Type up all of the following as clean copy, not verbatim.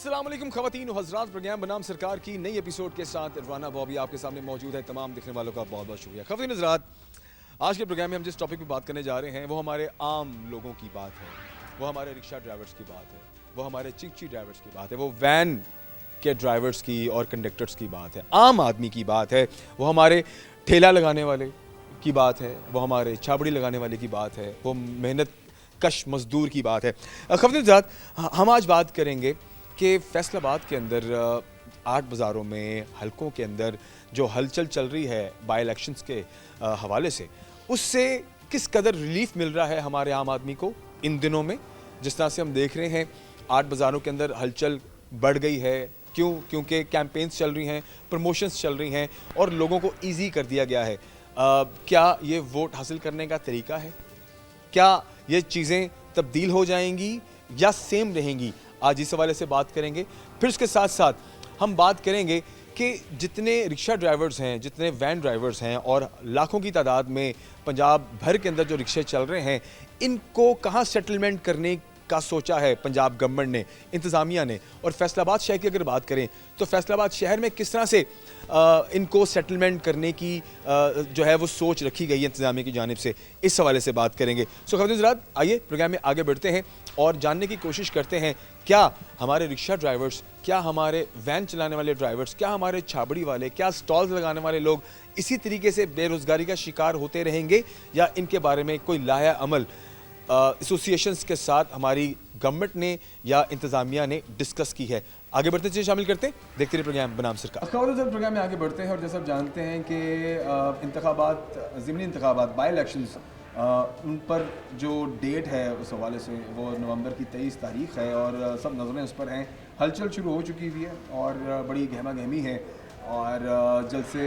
अस्सलाम वालेकुम ख़वातीन व हज़रात, प्रोग्राम बनाम सरकार की नई एपिसोड के साथ राना बॉबी आपके सामने मौजूद है। तमाम देखने वालों का बहुत बहुत शुक्रिया। ख़वातीन हज़रात, आज के प्रोग्राम में हम जिस टॉपिक पर बात करने जा रहे हैं वो हमारे आम लोगों की बात है, वो हमारे रिक्शा ड्राइवर्स की बात है, वो हमारे चिंची ड्राइवर्स की बात है, वो वैन के ड्राइवर्स की और कंडक्टर्स की बात है, आम आदमी की बात है, वो हमारे ठेला लगाने वाले की बात है, वो हमारे छाबड़ी लगाने वाले की बात है, वो मेहनत कश मजदूर की बात है। ख़वातीन हज़रात, हम आज बात करेंगे कि फैसलाबाद के अंदर 8 बाज़ारों में हलकों के अंदर जो हलचल चल रही है बाई इलेक्शंस के हवाले से, उससे किस कदर रिलीफ मिल रहा है हमारे आम आदमी को इन दिनों में। जिस तरह से हम देख रहे हैं 8 बाज़ारों के अंदर हलचल बढ़ गई है। क्यों? क्योंकि कैंपेन्स चल रही हैं, प्रमोशंस चल रही हैं और लोगों को ईजी कर दिया गया है। क्या ये वोट हासिल करने का तरीका है? क्या ये चीज़ें तब्दील हो जाएंगी या सेम रहेंगी? आज इस हवाले से बात करेंगे। फिर उसके साथ साथ हम बात करेंगे कि जितने रिक्शा ड्राइवर्स हैं, जितने वैन ड्राइवर्स हैं और लाखों की तादाद में पंजाब भर के अंदर जो रिक्शे चल रहे हैं, इनको कहाँ सेटलमेंट करने का सोचा है पंजाब गवर्नमेंट ने, इंतज़ामिया ने। और फैसलाबाद शहर की अगर बात करें तो फैसलाबाद शहर में किस तरह से इनको सेटलमेंट करने की जो है वो सोच रखी गई है इंतज़ामिया की जानिब से, इस हवाले से बात करेंगे। सो ख़वातीन हज़रात, आइए प्रोग्राम में आगे बढ़ते हैं और जानने की कोशिश करते हैं क्या हमारे रिक्शा ड्राइवर्स, क्या हमारे वैन चलाने वाले ड्राइवर्स, क्या हमारे छाबड़ी वाले, क्या स्टॉल्स लगाने वाले लोग इसी तरीके से बेरोज़गारी का शिकार होते रहेंगे या इनके बारे में कोई लाया अमल एसोसिएशंस के साथ हमारी गवर्नमेंट ने या इंतज़ामिया ने डिस्कस की है। आगे बढ़ते चीज़ें शामिल करते हैं, देखते रहिए प्रोग्राम बनाम सरकार। जब प्रोग्राम में आगे बढ़ते हैं और जैसे आप जानते हैं कि इंतखाबात, ज़िमनी इंतखाबात, बाई इलेक्शंस, उन पर जो डेट है उस हवाले से वो नवंबर की 23 तारीख़ है और सब नज़रें उस पर हैं। हलचल शुरू हो चुकी हुई है और बड़ी गहमा गहमी है और जल्द से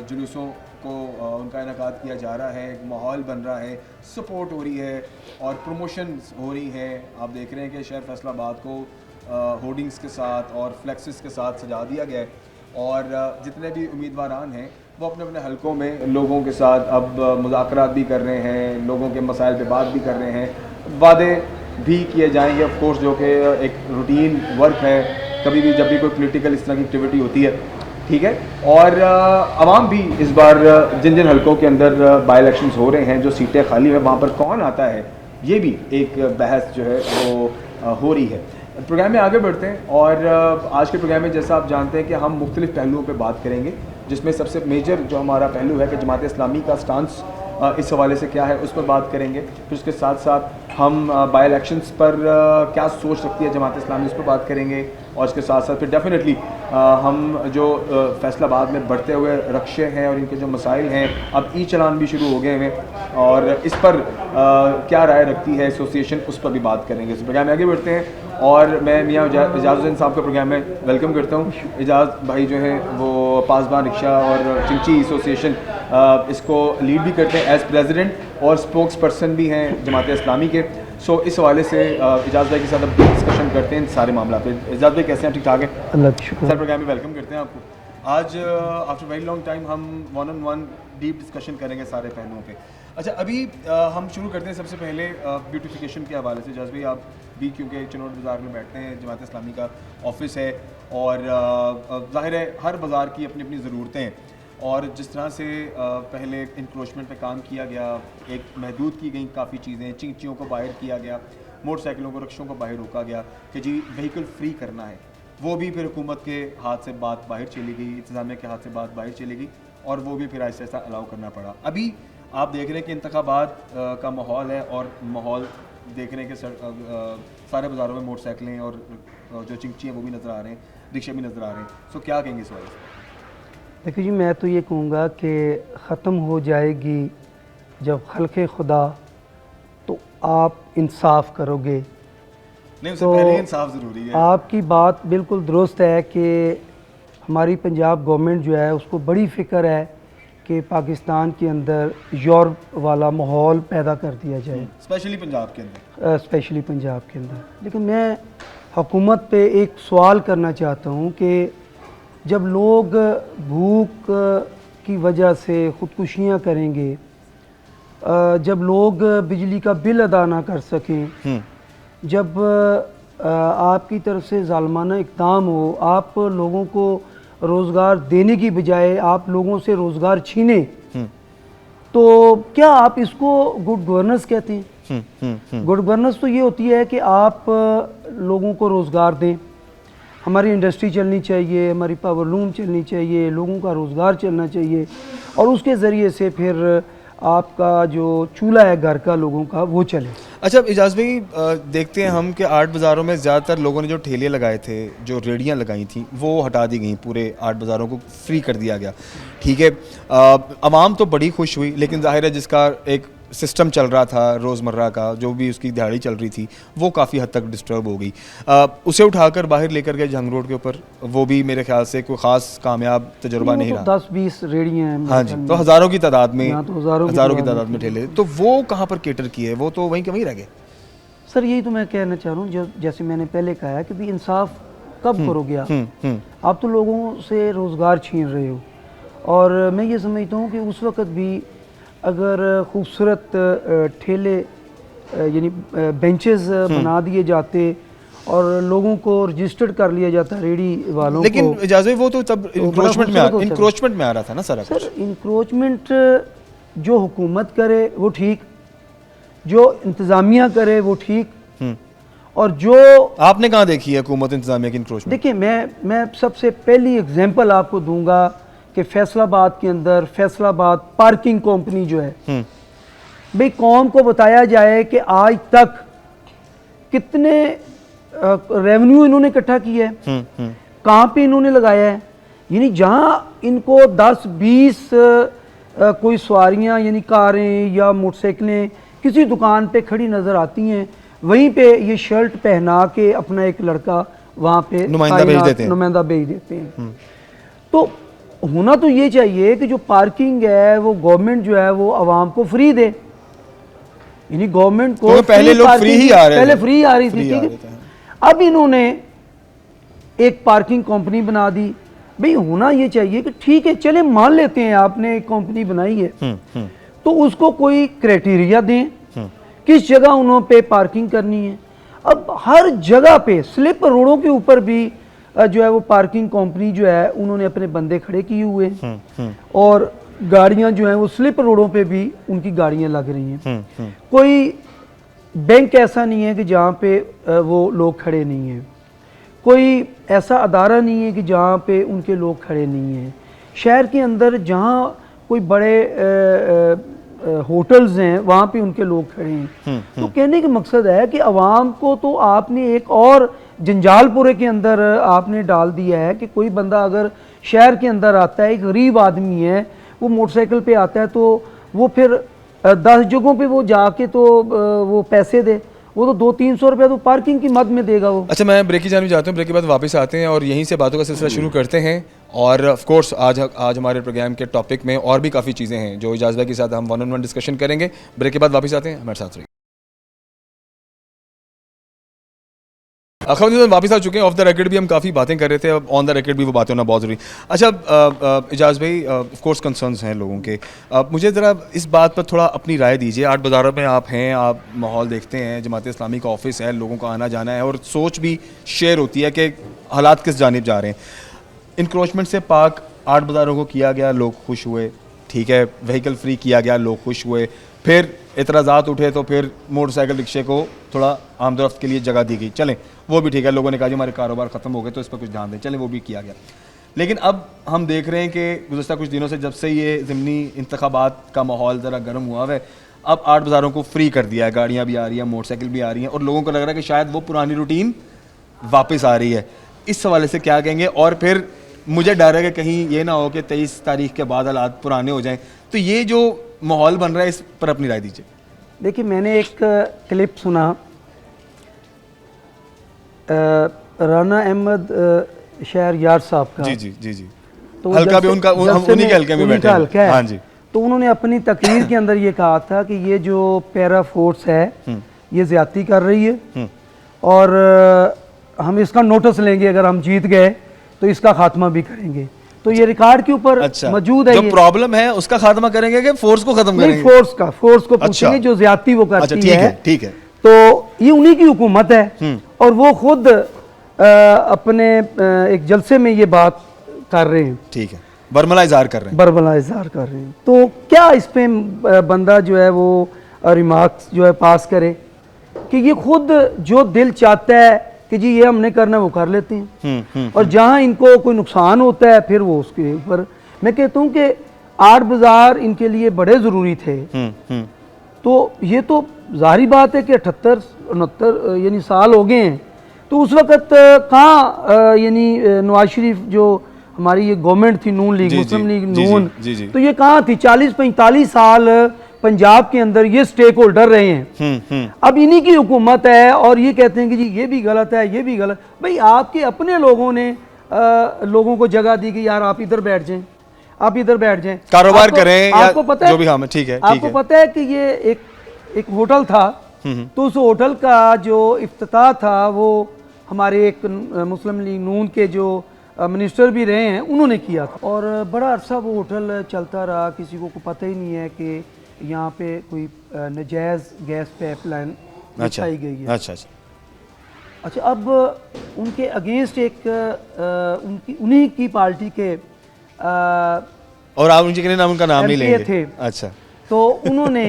जुलूसों को उनका इनेकाद किया जा रहा है, एक माहौल बन रहा है, सपोर्ट हो रही है और प्रमोशंस हो रही हैं। आप देख रहे हैं कि शहर फैसलाबाद को होर्डिंग्स के साथ और फ्लेक्सेस के साथ सजा दिया गया है और जितने भी उम्मीदवारान हैं वो अपने अपने हलकों में लोगों के साथ अब मुज़ाकरात भी कर रहे हैं, लोगों के मसाइल पे बात भी कर रहे हैं, वादे भी किए जाएंगे ऑफ कोर्स, जो कि एक रूटीन वर्क है कभी भी जब भी कोई पॉलिटिकल इस तरह की एक्टिविटी होती है, ठीक है। और आवाम भी इस बार जिन जिन हलकों के अंदर बाई इलेक्शंस हो रहे हैं, जो सीटें खाली हैं वहाँ पर कौन आता है, ये भी एक बहस जो है वो हो रही है। प्रोग्राम में आगे बढ़ते हैं और आज के प्रोग्राम में जैसा आप जानते हैं कि हम मुख्तलिफ पहलुओं पर बात करेंगे, जिसमें सबसे मेजर जो हमारा पहलू है कि जमात इस्लामी का स्टांस इस हवाले से क्या है, उस पर बात करेंगे। फिर उसके साथ साथ हम बाई इलेक्शंस पर क्या सोच रखती है जमात इस्लामी, उस पर बात करेंगे। और इसके साथ साथ फिर डेफिनेटली हम जो फैसलाबाद में बढ़ते हुए रक्शे हैं और इनके जो मसाइल हैं, अब ई चलान भी शुरू हो गए हैं और इस पर क्या राय रखती है एसोसिएशन, उस पर भी बात करेंगे। इस प्रोग्राम में आगे बढ़ते हैं और मैं मियाँ एजाज़ुद्दीन साहब का प्रोग्राम में वेलकम करता हूँ। एजाज भाई जो हैं वो पासबान रिक्शा और चिंची एसोसिएशन इसको लीड भी करते हैं एज़ प्रेसिडेंट और स्पोक्स पर्सन भी हैं जमात इस्लामी के। सो इस हवाले से एजाज भाई के साथ अब डिस्कशन करते हैं सारे मामला पे। एजाज भाई कैसे हैं? ठीक ठाक है, अल्लाह का शुक्र। सर प्रोग्राम में वेलकम करते हैं आपको। आज आफ्टर वेरी लॉन्ग टाइम हम 1-on-1 डीप डिस्कशन करेंगे सारे पहलुओं पे। अच्छा, अभी हम शुरू करते हैं सबसे पहले ब्यूटिफिकेशन के हवाले से। एजाज भाई आप भी क्योंकि चिनोट बाज़ार में बैठते हैं, जमात इस्लामी का ऑफिस है और ज़ाहिर है हर बाज़ार की अपनी अपनी ज़रूरतें हैं और जिस तरह से पहले इंक्रोचमेंट पे काम किया गया, एक महदूद की गई काफ़ी चीज़ें, चिंचियों को बाहर किया गया, मोटरसाइकिलों को, रिक्शों को बाहर रोका गया कि जी व्हीकल फ्री करना है, वो भी फिर हुकूमत के हाथ से बात बाहर चली गई, इंतज़ामिया के हाथ से बात बाहर चली गई और वो भी फिर ऐसा ऐसा अलाउ करना पड़ा। अभी आप देख रहे हैं कि इंतखाबात का माहौल है और माहौल देख रहे हैं कि सारे बाज़ारों में मोटरसाइकिलें और जो चिंची हैं वो भी नज़र आ रहे हैं, रिक्शे भी नज़र आ रहे हैं। सो क्या कहेंगे इस वजह से? देखिए जी, मैं तो ये कहूँगा कि ख़त्म हो जाएगी जब खल्क़े खुदा तो आप इंसाफ करोगे। नहीं, उससे तो पहले इंसाफ ज़रूरी है। आपकी बात बिल्कुल दुरुस्त है कि हमारी पंजाब गवर्नमेंट जो है उसको बड़ी फ़िक्र है कि पाकिस्तान के अंदर यूरोप वाला माहौल पैदा कर दिया जाए, स्पेशली पंजाब के अंदर। स्पेशली पंजाब के अंदर। लेकिन मैं हुकूमत पे एक सवाल करना चाहता हूँ कि जब लोग भूख की वजह से ख़ुदकुशियाँ करेंगे, जब लोग बिजली का बिल अदा ना कर सकें, जब आपकी तरफ से जालमाना इक़दाम हो, आप लोगों को रोज़गार देने की बजाय आप लोगों से रोज़गार छीने, तो क्या आप इसको गुड गवर्नेंस कहते हैं? गुड गवर्नेंस तो ये होती है कि आप लोगों को रोज़गार दें, हमारी इंडस्ट्री चलनी चाहिए, हमारी पावरलूम चलनी चाहिए, लोगों का रोज़गार चलना चाहिए, और उसके ज़रिए से फिर आपका जो चूल्हा है घर का लोगों का वो चले। अच्छा इजाज़ भाई, देखते हैं हम कि आर्ट बाज़ारों में ज़्यादातर लोगों ने जो ठेले लगाए थे, जो रेडियाँ लगाई थी, वो हटा दी गई, पूरे आर्ट बाज़ारों को फ्री कर दिया गया। ठीक है, आवाम तो बड़ी खुश हुई, लेकिन जाहिर है जिसका एक सिस्टम चल रहा था रोज़मर्रा का, जो भी उसकी दिहाड़ी चल रही थी, वो काफ़ी हद तक डिस्टर्ब हो गई। उसे उठाकर बाहर लेकर गए जंग रोड के ऊपर, वो भी मेरे ख्याल से कोई ख़ास कामयाब तजुर्बा नहीं रहा। 10-20 रेडियाँ हैं। हाँ जी, तो हज़ारों की तादाद में, तो हज़ारों की तादाद में ठेले, तो वो कहाँ पर केटर किए? वो तो वहीं के वहीं रह गए। सर यही तो मैं कहना चाह रहा हूँ, जो जैसे मैंने पहले कहा कि भी इंसाफ कब करोगे आप तो लोगों से रोज़गार छीन रहे हो। और मैं ये समझता हूँ कि उस वक़्त भी अगर खूबसूरत ठेले यानी बेंचेस बना दिए जाते और लोगों को रजिस्टर्ड कर लिया जाता रेडी वालों लेकिन को, इजाज़त वो तो तब इंक्रोचमेंट में आ रहा था ना सारा कुछ। सर इंक्रोचमेंट जो हुकूमत करे वो ठीक, जो इंतज़ामिया करे वो ठीक, और जो आपने कहाँ देखी है हुकूमत इंतज़ामिया की इंक्रोचमेंट? देखिए, मैं सबसे पहली एग्जांपल आपको दूंगा कि फैसलाबाद के अंदर फैसलाबाद पार्किंग कंपनी जो है, भाई कौम को बताया जाए कि आज तक कितने रेवेन्यू इन्होंने इकट्ठा किया है, कहाँ पे इन्होंने लगाया है। यानी जहाँ इनको 10-20 कोई सवारियाँ यानी कारें या मोटरसाइकिलें किसी दुकान पे खड़ी नज़र आती हैं, वहीं पे ये शर्ट पहना के अपना एक लड़का वहाँ पे नुमाइंदा भेज देते हैं। तो होना तो ये चाहिए कि जो पार्किंग है वो गवर्नमेंट जो है वो आवाम को फ्री दे, यानी गवर्नमेंट को पहले लोग फ्री ही आ रहे थे, पहले फ्री आ रही थी, ठीक है। अब इन्होंने एक पार्किंग कंपनी बना दी। भाई होना ये चाहिए कि ठीक है चले मान लेते हैं आपने एक कंपनी बनाई है, तो उसको कोई क्राइटेरिया दें किस जगह उन्होंने पे पार्किंग करनी है। अब हर जगह पे स्लिप रोडों के ऊपर भी जो है वो पार्किंग कंपनी जो है उन्होंने अपने बंदे खड़े किए हुए हैं, और गाड़ियां जो हैं वो स्लिप रोडों पे भी उनकी गाड़ियां लग रही हैं। कोई बैंक ऐसा नहीं है कि जहाँ पे वो लोग खड़े नहीं हैं, कोई ऐसा अदारा नहीं है कि जहाँ पे उनके लोग खड़े नहीं हैं। शहर के अंदर जहाँ कोई बड़े होटल्स हैं वहाँ पे उनके लोग खड़े हैं। तो कहने का मकसद है कि आवाम को तो आपने एक और जंजालपुरे के अंदर आपने डाल दिया है कि कोई बंदा अगर शहर के अंदर आता है, एक गरीब आदमी है, वो मोटरसाइकिल पे आता है, तो वो फिर 10 जगहों पे वो जाके तो वो पैसे दे, वो तो 200-300 रुपया तो पार्किंग की मद में देगा वो। अच्छा, मैं ब्रेक की जाने जाता हूँ, ब्रेक के बाद वापस आते हैं और यहीं से बातों का सिलसिला शुरू करते हैं। और ऑफ कोर्स आज हमारे प्रोग्राम के टॉपिक में और भी काफ़ी चीज़ें हैं जो इजाज़ भाई के साथ हम 1-on-1 डिस्कशन करेंगे। ब्रेक के बाद वापस आते हैं, हमारे साथ रहिए। खबरदार वापस आ चुके हैं। ऑफ द रिकॉर्ड भी हम काफ़ी बातें कर रहे थे, अब ऑन द रिकॉर्ड भी वो बातें होना बहुत ज़रूरी। अच्छा इजाज़ भाई, ऑफ कोर्स कंसर्न्स हैं लोगों के, मुझे ज़रा इस बात पर थोड़ा अपनी राय दीजिए। आर्ट बाज़ारों में आप हैं, आप माहौल देखते हैं, जमात इस्लामी का ऑफिस है, लोगों का आना जाना है और सोच भी शेयर होती है कि हालात किस जानिब जा रहे हैं। इंक्रोचमेंट से पाक आर्ट बाज़ारों को किया गया, लोग खुश हुए, ठीक है, व्हीकल फ्री किया गया, लोग खुश हुए, फिर एतराज़ात उठे तो फिर मोटरसाइकिल रिक्शे को थोड़ा आमदरफ्त के लिए जगह दी गई, चलें वो भी ठीक है, लोगों ने कहा जी हमारे कारोबार ख़त्म हो गए तो इस पर कुछ ध्यान दें, चलें वो भी किया गया। लेकिन अब हम देख रहे हैं कि गुज़श्ता कुछ दिनों से जब से ये ज़िमनी इंतखाबात का माहौल ज़रा गर्म हुआ है, अब आर्ट बाज़ारों को फ्री कर दिया है, गाड़ियाँ भी आ रही हैं, मोटरसाइकिल भी आ रही हैं और लोगों को लग रहा है कि शायद वो पुरानी रूटीन वापस आ रही है। इस हवाले से क्या कहेंगे? और फिर मुझे डर है कि कहीं ये ना हो कि 23 तारीख के बाद हालात पुराने हो जाएं, तो ये जो माहौल बन रहा है इस पर अपनी राय दीजिए। देखिए, मैंने एक क्लिप सुना राना अहमद शहर यार साहब का। जी जी जी जी, तो हल्का भी उनका उन्हीं के हल्के में बैठे हैं। हाँ जी, तो उन्होंने अपनी तकरीर के अंदर ये कहा था कि ये जो पैरा फोर्स है ये ज्यादती कर रही है और हम इसका नोटिस लेंगे, अगर हम जीत गए तो इसका खात्मा भी करेंगे। तो ये रिकॉर्ड के ऊपर मौजूद है। जो प्रॉब्लम है उसका खात्मा करेंगे कि फोर्स को खत्म करेंगे? फोर्स को पूछेंगे जो ज्यादती वो करती है। ठीक है। तो ये उन्हीं की हुकूमत है और वो खुद अपने एक जलसे में ये बात कर रहे हैं, ठीक है, बरमला इजहार कर रहे हैं, बरबला इजहार कर रहे हैं। तो क्या इस पे बंदा जो है वो रिमार्क्स जो है पास करे कि ये खुद जो दिल चाहता है कि जी ये हमने करना है वो कर लेते हैं, और जहाँ इनको कोई नुकसान होता है फिर वो उसके ऊपर। मैं कहता हूँ कि आर्ट बाजार इनके लिए बड़े ज़रूरी थे। तो ये तो जाहिर बात है कि 78-69 यानी साल हो गए हैं, तो उस वक़्त कहाँ यानी नवाज शरीफ जो हमारी ये गवर्नमेंट थी नून लीग, मुस्लिम लीग नून, तो ये कहाँ थी? 40-45 साल पंजाब के अंदर ये स्टेक होल्डर रहे हैं। अब इन्हीं की हुकूमत है और ये कहते हैं कि जी ये भी गलत है, ये भी गलत। भाई आपके अपने लोगों ने लोगों को जगह दी कि यार आप इधर बैठ जाएं, आप इधर बैठ जाएं, कारोबार करें, आपको पता है जो भी, हाँ ठीक है, आपको पता है कि ये एक होटल था, तो उस होटल का जो इफ्तिताह था वो हमारे एक मुस्लिम लीग नून के जो मिनिस्टर भी रहे हैं उन्होंने किया था, और बड़ा अरसा वो होटल चलता रहा। किसी को पता ही नहीं है कि यहाँ पे कोई नजायज़ गैस पाइपलाइन बिछाई गई है। अच्छा, अब उनके अगेंस्ट एक उनकी उन्हीं की पार्टी के और आप उनके नाम, उनका नाम नहीं लेंगे थे। अच्छा, तो उन्होंने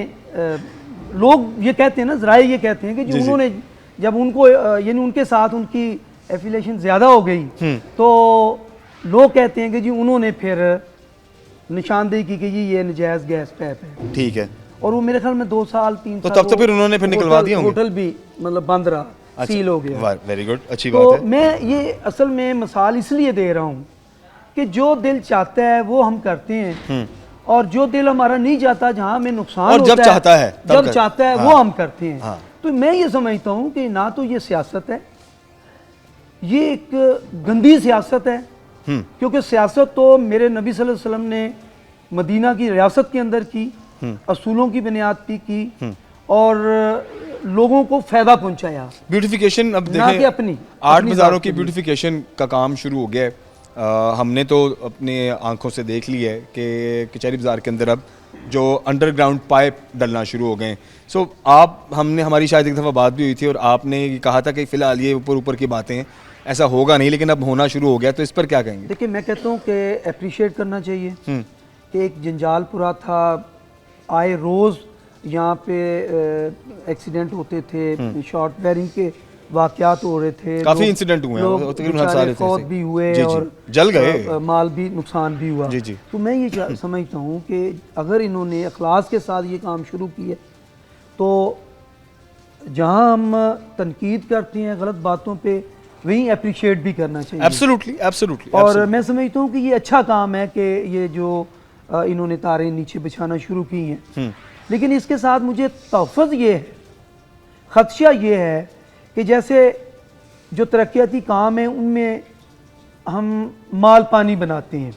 लोग ये कहते हैं ना, ज़राए ये कहते हैं कि जो उन्होंने जब उनको यानी उनके साथ उनकी एफिलिएशन ज़्यादा हो गई, तो लोग कहते हैं कि जी उन्होंने फिर निशानदेही की कि जी ये नजायज़ गैस पाइप है, ठीक है, और वो मेरे ख्याल में 2 साल 3 साल, तो तब तो फिर उन्होंने फिर निकलवा दिया, होटल भी मतलब बंद रहा, सील हो गया। वेरी गुड, अच्छी तो बात है। मैं ये असल में मिसाल इसलिए दे रहा हूँ कि जो दिल चाहता है वो हम करते हैं, और जो दिल हमारा नहीं चाहता, जहाँ हमें नुकसान और जब चाहता है जब चाहता है वो हम करते हैं। हाँ। तो मैं ये समझता हूँ कि ना तो ये सियासत है, ये एक गंदी सियासत है, क्योंकि सियासत तो मेरे नबी सल्लल्लाहु अलैहि वसल्लम ने मदीना की रियासत के अंदर की, असूलों की बुनियाद पे की, और लोगों को फायदा पहुंचाया। ब्यूटिफिकेशन, अब ना कि देखें अपनी आर्ट बाजारों की ब्यूटिफिकेशन का काम शुरू हो गया है। हमने तो अपने आंखों से देख लिया है कि कचहरी बाजार के अंदर अब जो अंडरग्राउंड पाइप डलना शुरू हो गए। सो हमारी शायद एक दफ़ा बात भी हुई थी और आपने कहा था कि फ़िलहाल ये ऊपर ऊपर की बातें हैं, ऐसा होगा नहीं, लेकिन अब होना शुरू हो गया, तो इस पर क्या कहेंगे? देखिए, मैं कहता हूँ कि अप्रिशिएट करना चाहिए कि एक जंजालपुरा था, आए रोज़ यहाँ पे एक्सीडेंट होते थे, शॉर्ट फायरिंग के वाक़यात हो रहे थे, काफ़ी इंसिडेंट हुए हैं, तकरीबन हर साल फौत भी हुए और जल गए, माल भी नुकसान भी हुआ। तो मैं ये समझता हूँ कि अगर इन्होंने इखलास के साथ ये काम शुरू किया, तो जहाँ हम तनकीद करते हैं गलत बातों पे, वहीं अप्रिशिएट भी करना चाहिए। Absolutely, absolutely. और मैं समझता हूँ कि ये अच्छा काम है कि ये जो इन्होंने तारें नीचे बिछाना शुरू की हैं, लेकिन इसके साथ मुझे तहफ़्फ़ुज़ ये है, ख़दशा ये है कि जैसे जो तरक्याती काम है उनमें हम माल पानी बनाते हैं,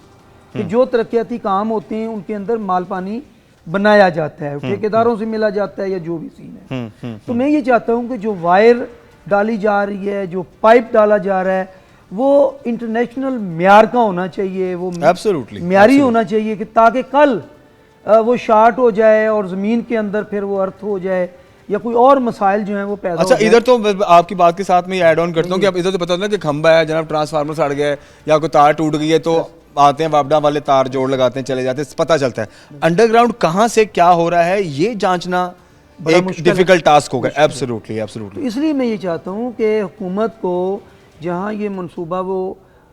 कि जो तरक्याती काम होते हैं उनके अंदर माल पानी बनाया जाता है, ठेकेदारों से मिला जाता है या जो भी सीन है। तो मैं ये चाहता हूँ कि जो वायर डाली जा रही है, जो पाइप डाला जा रहा है, वो इंटरनेशनल म्यार का होना चाहिए, वो म्यारी होना चाहिए, कि ताकि कल वो शार्ट हो जाए और ज़मीन के अंदर फिर वो अर्थ हो जाए या कोई और मसाइल जो हैं वो पैदा हो जाए। इधर तो आपकी बात के साथ में ऐड ऑन करता हूँ कि अब इधर तो पता ना कि खंबा है जनाब, ट्रांसफार्मर सड़ गया है या कोई तार टूट गई है, तो आते हैं वापडा वाले, तार जोड़ लगाते हैं, चले जाते हैं, पता चलता है। अंडरग्राउंड कहाँ से क्या हो रहा है ये जांचना एक डिफिकल्ट टास्क होगा। Absolutely, absolutely. इसलिए मैं ये चाहता हूँ कि हुकूमत को जहाँ ये मनसूबा वो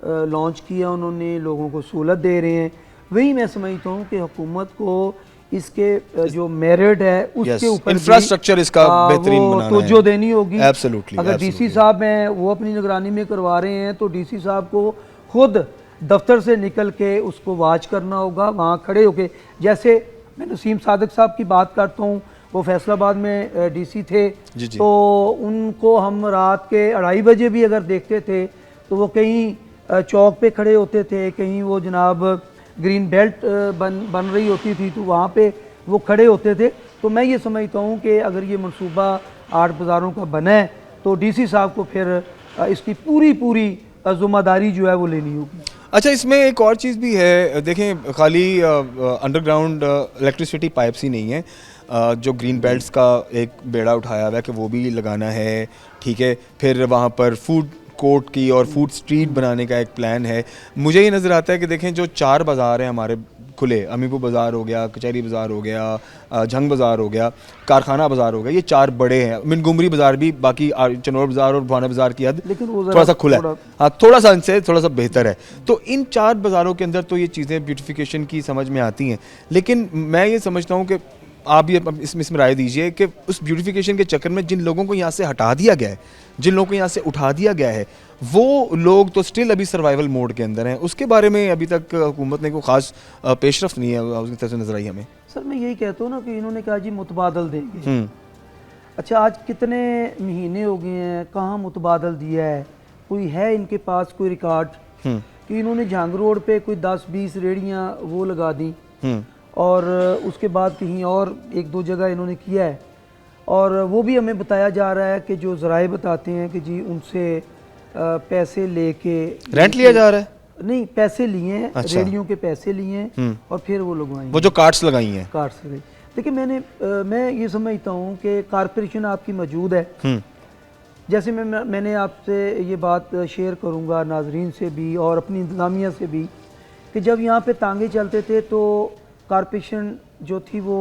लॉन्च किया, उन्होंने लोगों को सहूलत दे रहे हैं, वही मैं समझता हूँ कि हुकूमत को इसके जो मेरिट है उसके ऊपर इंफ्रास्ट्रक्चर इसका बेहतरीन बनाना है, तवज्जो देनी होगी। एब्सोल्युटली। अगर डीसी साहब हैं वो अपनी निगरानी में करवा रहे हैं, तो डीसी साहब को खुद दफ्तर से निकल के उसको वाच करना होगा, वहाँ खड़े होके। जैसे मैं नसीम सादिक साहब की बात करता हूँ, वो फैसलाबाद में डीसी थे, तो उनको हम रात के 2:30 बजे भी अगर देखते थे तो वो कहीं चौक पे खड़े होते थे, कहीं वो जनाब ग्रीन बेल्ट बन रही होती थी तो वहाँ पे वो खड़े होते थे। तो मैं ये समझता हूँ कि अगर ये मंसूबा आर्ट बाज़ारों का बना है तो डीसी साहब को फिर इसकी पूरी ज़िम्मेदारी जो है वो लेनी होगी। अच्छा, इसमें एक और चीज़ भी है, देखें खाली अंडरग्राउंड इलेक्ट्रिसिटी पाइप्स ही नहीं है, जो ग्रीन बेल्ट्स का एक बेड़ा उठाया हुआ है कि वो भी लगाना है, ठीक है। फिर वहाँ पर फूड कोर्ट की और फूड स्ट्रीट बनाने का एक प्लान है। मुझे ये नज़र आता है कि देखें जो 4 बाज़ार हैं हमारे खुले, अमीपुर बाज़ार हो गया, कचहरी बाज़ार हो गया, झंग बाज़ार हो गया, कारखाना बाज़ार हो गया, ये 4 बड़े हैं। मिनगुमरी बाज़ार भी, बाकी चनौर बाज़ार और भाना बाज़ार की हद लेकिन वो थोड़ा सा खुला है, हाँ थोड़ा सा इनसे थोड़ा सा बेहतर है। तो इन 4 बाज़ारों के अंदर तो ये चीज़ें ब्यूटिफिकेशन की समझ में आती हैं, लेकिन मैं ये समझता हूँ कि आप ये इसमें राय दीजिए कि उस ब्यूटिफिकेशन के चक्कर में जिन लोगों को यहाँ से हटा दिया गया है, जिन लोगों को यहाँ से उठा दिया गया है, वो लोग तो स्टिल अभी सर्वाइवल मोड के अंदर हैं। उसके बारे में अभी तक हुकूमत ने कोई ख़ास पेशरफ नहीं है उसकी तरफ से नजर आई हमें। सर मैं यही कहता हूँ ना कि इन्होंने कहा जी मुतबादल देंगे। अच्छा आज कितने महीने हो गए हैं, कहाँ मुतबादल दिया है? कोई है इनके पास कोई रिकॉर्ड कि इन्होंने झांग रोड पे कोई 10-20 रेड़ियाँ वो लगा दी और उसके बाद कहीं और 1-2 जगह इन्होंने किया है, और वो भी हमें बताया जा रहा है कि जो ज़राए बताते हैं कि जी उनसे पैसे लेके रेंट लिया जा रहा है, नहीं पैसे लिए हैं, अच्छा। रेडियो के पैसे लिए हैं और फिर वो लगवाएंगे, वो जो कार्ड्स लगाई हैं, कार्ड्स लगाई। देखिए मैं ये समझता हूँ कि कारपोरेशन आपकी मौजूद है। जैसे मैंने आपसे ये बात शेयर करूँगा नाजरीन से भी और अपनी इंतज़ामिया से भी कि जब यहाँ पे तांगे चलते थे तो कारपोरेशन जो थी वो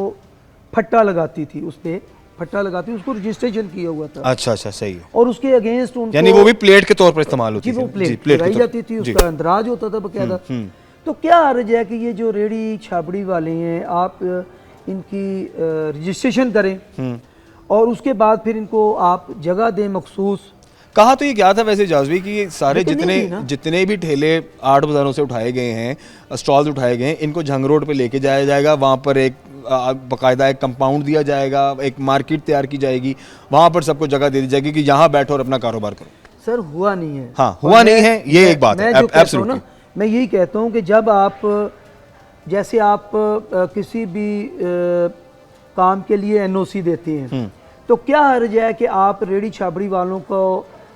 फट्टा लगाती थी, उस पर फट्टा लगाती, उसको रजिस्ट्रेशन किया हुआ था। अच्छा अच्छा सही है। और उसके अगेंस्ट उनको, यानी वो भी प्लेट के तौर पर इस्तेमाल होती थी, थी, वो प्लेट लगाई जाती थी, उसका अंदराज होता था बकायदा। तो क्या अर्ज है कि ये जो रेडी छाबड़ी वाले हैं आप इनकी रजिस्ट्रेशन करें और उसके बाद फिर इनको आप जगह दें मखसूस। कहा तो ये क्या था वैसे जाज़वी कि ये सारे जितने भी ठेले 8 बाज़ारों से उठाए गए हैं, स्टॉल्स उठाए गए हैं, इनको झंग रोड पे लेके जाया जाएगा, वहाँ पर एक बाकायदा एक कंपाउंड दिया जाएगा, एक मार्केट तैयार की जाएगी, वहाँ पर सबको जगह दे दी जाएगी कि यहाँ बैठो और अपना कारोबार करो। सर हुआ नहीं है, हाँ हुआ नहीं है, ये एक बात है। एब्सोल्युटली मैं यही कहता हूँ कि जब आप जैसे आप किसी भी काम के लिए एनओसी देते हैं तो क्या हर्ज है कि आप रेडी छाबड़ी वालों को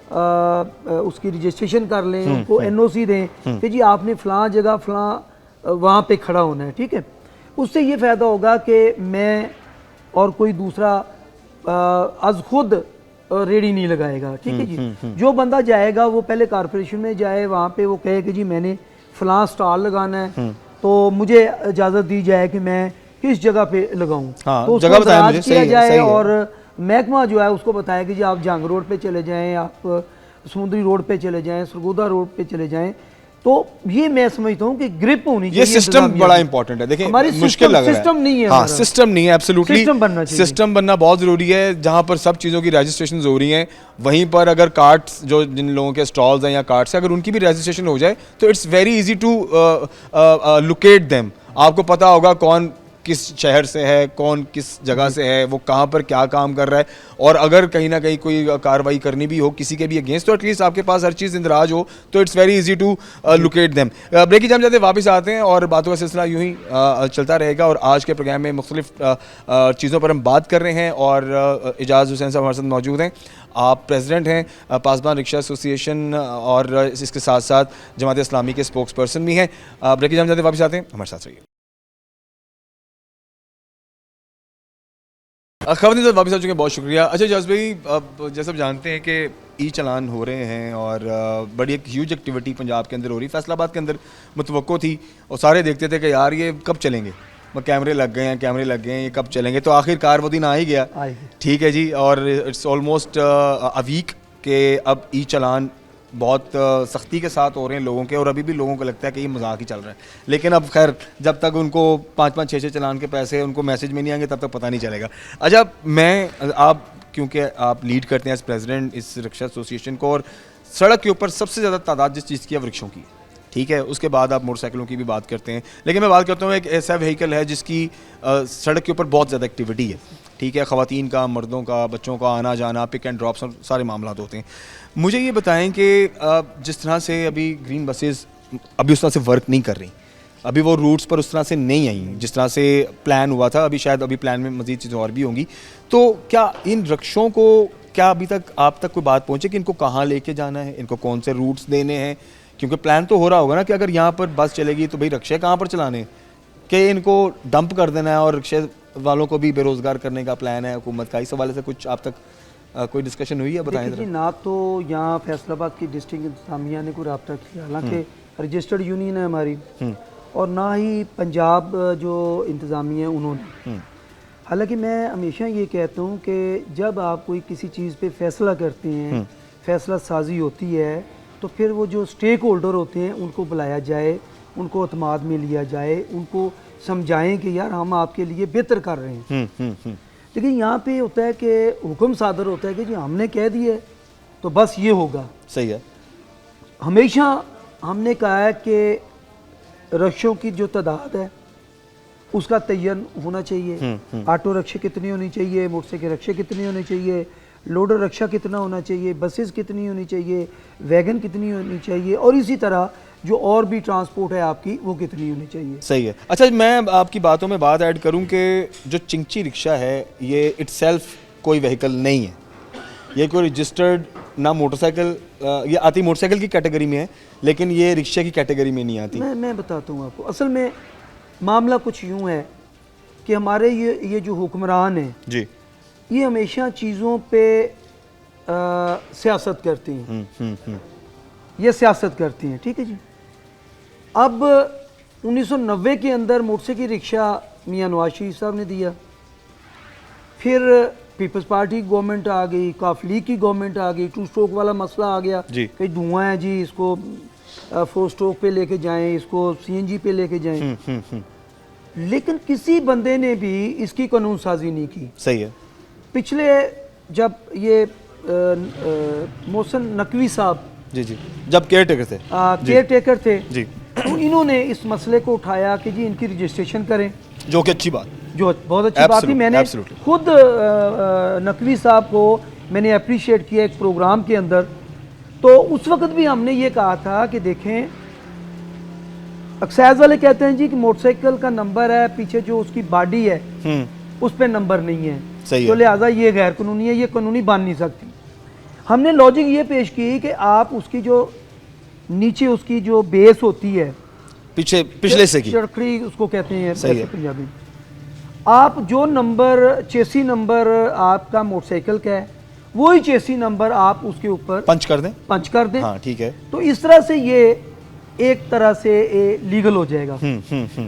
उसकी रजिस्ट्रेशन कर लें, उनको एनओसी दें कि जी आपने फ़लाँ जगह फ़लाँ वहाँ पे खड़ा होना है, ठीक है। उससे ये फ़ायदा होगा कि मैं और कोई दूसरा आज खुद रेडी नहीं लगाएगा, ठीक है जी। जो बंदा जाएगा वो पहले कारपोरेशन में जाए, वहाँ पे वो कहे कि जी मैंने फ़लाँ स्टॉल लगाना है तो मुझे इजाज़त दी जाए कि मैं किस जगह पे लगाऊं। हाँ, तो जगह बताया मुझे, किया जाए और महकमा जो है उसको बताया कि जी आप जंग रोड पे चले जाएं, आप समुद्री रोड पे चले जाएं, सरगोदा रोड पे चले जाएं। तो ये मैं समझता हूँ कि ग्रिप होनी चाहिए। ये सिस्टम बड़ा इंपॉर्टेंट है। देखिए हमारी मुश्किल लग रहा है, सिस्टम नहीं है, हाँ सिस्टम नहीं है, एब्सोल्युटली सिस्टम बनना बहुत ज़रूरी है। जहाँ पर सब चीज़ों की रजिस्ट्रेशन हो रही हैं वहीं पर अगर कार्ट्स जो जिन लोगों के स्टॉल्स हैं या कार्ट्स हैं अगर उनकी भी रजिस्ट्रेशन हो जाए तो it's very easy to locate them. आपको पता होगा कौन किस शहर से है, कौन किस जगह से है, वो कहाँ पर क्या काम कर रहा है, और अगर कहीं ना कहीं कोई कार्रवाई करनी भी हो किसी के भी अगेंस्ट तो एटलीस्ट आपके पास हर चीज़ इंदराज हो तो it's very easy to locate them. Brake की जम जाते वापस आते हैं और बातों का सिलसिला यूँ ही चलता रहेगा और आज के प्रोग्राम में मुख्तलिफ चीज़ों पर हम बात कर रहे हैं और एजाज हुसैन साहब हमारे साथ मौजूद हैं। आप प्रेसिडेंट हैं पासबान रिक्शा एसोसिएशन और इसके साथ साथ जमात इस्लामी के स्पोक्स पर्सन भी हैं। ब्रेक की जम जाते वापस आते हैं, हमारे साथ रहिए। खबरें वापस आ चुके हैं, बहुत शुक्रिया। अच्छा जाज भाई, अब जैसे आप जानते हैं कि ई चलान हो रहे हैं और बड़ी एक ह्यूज एक्टिविटी पंजाब के अंदर हो रही है। फैसलाबाद के अंदर मुतवक्को थी और सारे देखते थे कि यार ये कब चलेंगे, कैमरे लग गए हैं, कैमरे लग गए हैं, ये कब चलेंगे। तो आखिरकार वो दिन आ ही गया, ठीक है जी। और इट्स ऑलमोस्ट अ वीक के अब ई चलान बहुत सख्ती के साथ हो रहे हैं लोगों के, और अभी भी लोगों को लगता है कि ये मजाक ही चल रहा है। लेकिन अब खैर जब तक उनको 5-5, 6-6 चलान के पैसे उनको मैसेज में नहीं आएंगे तब तक पता नहीं चलेगा। अच्छा आप क्योंकि आप लीड करते हैं एज प्रेसिडेंट इस रिक्शा एसोसिएशन को, और सड़क के ऊपर सबसे ज़्यादा तादाद जिस चीज़ की है वृक्षों की, ठीक है, उसके बाद आप मोटरसाइकिलों की भी बात करते हैं, लेकिन मैं बात करता हूँ एक ऐसा व्हीकल है जिसकी सड़क के ऊपर बहुत ज़्यादा एक्टिविटी है, ठीक है, ख़वातीन का, मर्दों का, बच्चों का आना जाना, पिक एंड ड्रॉप्स और सारे मामला होते हैं। मुझे ये बताएं कि जिस तरह से अभी ग्रीन बसेस अभी उस तरह से वर्क नहीं कर रही, अभी वो रूट्स पर उस तरह से नहीं आई जिस तरह से प्लान हुआ था, अभी शायद अभी प्लान में मज़ीद चीज़ें और भी होंगी, तो क्या इन रिक्शों को क्या अभी तक आप तक कोई बात पहुँचे कि इनको कहाँ लेके जाना है, इनको कौन से रूट्स देने हैं? क्योंकि प्लान तो हो रहा होगा ना कि अगर यहाँ पर बस चलेगी तो भाई रिक्शे कहाँ पर चलाने, कि इनको डंप कर देना है और रिक्शे वालों को भी बेरोजगार करने का प्लान है हुकूमत का? इस हवाले से कुछ आप तक कोई डिस्कशन हुई है? बताएं देखिए जरा। ना तो यहाँ फैसलाबाद की डिस्ट्रिक्ट इंतजामिया ने कोई रब्ता किया, हालांकि रजिस्टर्ड यूनियन है हमारी, और ना ही पंजाब जो इंतजामिया है उन्होंने। हालांकि मैं हमेशा ये कहता हूँ कि जब आप कोई किसी चीज़ पे फैसला करते हैं, फैसला साजी होती है, तो फिर वो जो स्टेक होल्डर होते हैं उनको बुलाया जाए, उनको अतमाद में लिया जाए, उनको समझाएं कि यार हम आपके लिए बेहतर कर रहे हैं। लेकिन यहाँ पे होता है कि हुक्म सादर होता है कि जी हमने कह दिया तो बस ये होगा। सही है। हमेशा हमने कहा है कि रक्षों की जो तादाद है उसका तयन होना चाहिए। ऑटो रक्षे कितनी होनी चाहिए, मोटरसाइकिल रक्षे कितनी होनी चाहिए, लोडर रक्षा कितना होना चाहिए, बसेस कितनी होनी चाहिए, वैगन कितनी होनी चाहिए, और इसी तरह जो और भी ट्रांसपोर्ट है आपकी वो कितनी होनी चाहिए। सही है। अच्छा, मैं आपकी बातों में बात ऐड करूं कि जो चिंची रिक्शा है ये इटसेल्फ कोई व्हीकल नहीं है, ये कोई रजिस्टर्ड ना मोटरसाइकिल, ये आती मोटरसाइकिल की कैटेगरी में है लेकिन ये रिक्शा की कैटेगरी में नहीं आती। मैं बताता हूँ आपको, असल में मामला कुछ यूँ है कि हमारे ये जो हुक्मरान हैं जी, ये हमेशा चीज़ों पे सियासत करते हैं। ये सियासत करती हैं, ठीक है जी। अब 1990 के अंदर मोटरसाइकिल रिक्शा मियां नवाज शरीफ साहब ने दिया, फिर पीपल्स पार्टी की गवर्नमेंट आ गई, काफ लीग की गवर्नमेंट आ गई, 2 स्ट्रोक वाला मसला आ गया कि धुआं है जी, इसको 4 स्ट्रोक पे लेके जाएं, इसको CNG पे लेके जाएं। लेकिन किसी बंदे ने भी इसकी कानून साजी नहीं की। सही है। पिछले जब ये मोहसिन नकवी साहब जी, जब केयर टेकर थे, जी, तो इन्होंने इस मसले को उठाया कि जी इनकी रजिस्ट्रेशन करें, जो कि अच्छी बात, जो बहुत अच्छी बात थी। मैंने खुद नकवी साहब को मैंने अप्रिशिएट किया एक प्रोग्राम के अंदर। तो उस वक्त भी हमने ये कहा था कि देखें, एक्साइज वाले कहते हैं जी कि मोटरसाइकिल का नंबर है, पीछे जो उसकी बॉडी है उस पर नंबर नहीं है, तो लिहाजा ये गैर कानूनी है, ये कानूनी बन नहीं सकती। हमने लॉजिक ये पेश की कि आप उसकी जो नीचे उसकी जो बेस होती है, पिछले से की चरखड़ी उसको कहते हैं पंजाबी में, आप जो नंबर चेसी नंबर आपका मोटरसाइकिल का है वही चेसी नंबर आप उसके ऊपर पंच कर दें। हाँ, ठीक है। तो इस तरह से ये एक तरह से लीगल हो जाएगा।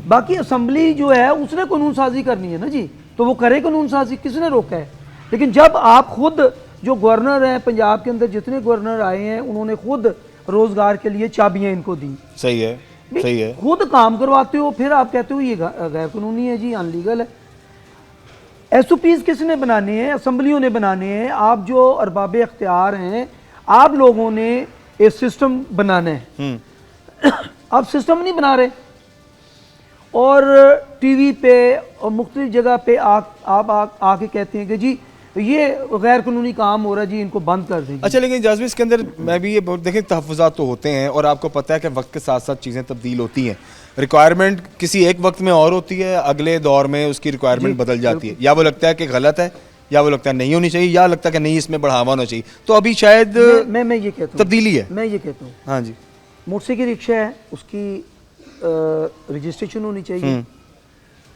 बाकी असेंबली जो है उसने कानून साजी करनी है ना जी, तो वो करे कानून साजी, किसने रोका है? लेकिन जब आप खुद जो गवर्नर हैं पंजाब के अंदर, जितने गवर्नर आए हैं उन्होंने खुद रोजगार के लिए चाबियां इनको दी। सही है, सही है। खुद काम करवाते हो, फिर आप कहते हो ये गैर कानूनी है जी, अनलीगल है। SOPs किसने बनाने हैं? असेंबलियों ने बनाने हैं। आप जो अरबाब इख्तियार हैं, आप लोगों ने एक सिस्टम बनाना है। आप सिस्टम नहीं बना रहे और टीवी पे और मुख्तलिफ जगह पे आप आके कहते हैं कि जी ये गैर कानूनी काम हो रहा है जी, इनको बंद कर देंगे। अच्छा, लेकिन जाज़िब इसके अंदर मैं भी ये देखें, तहफ़्फ़ुज़ात तो होते हैं और आपको पता है कि वक्त के साथ साथ चीज़ें तब्दील होती हैं। रिक्वायरमेंट किसी एक वक्त में और होती है, अगले दौर में उसकी रिक्वायरमेंट बदल जाती है। या वो लगता है कि गलत है, या वो लगता है नहीं होनी चाहिए, या लगता है कि नहीं इसमें बढ़ावा होना चाहिए। तो अभी शायद मैं ये कहता हूँ तब्दीली है। मैं ये कहता हूँ, हाँ जी, मोटरसाइकिल रिक्शा है, उसकी रजिस्ट्रेशन होनी चाहिए,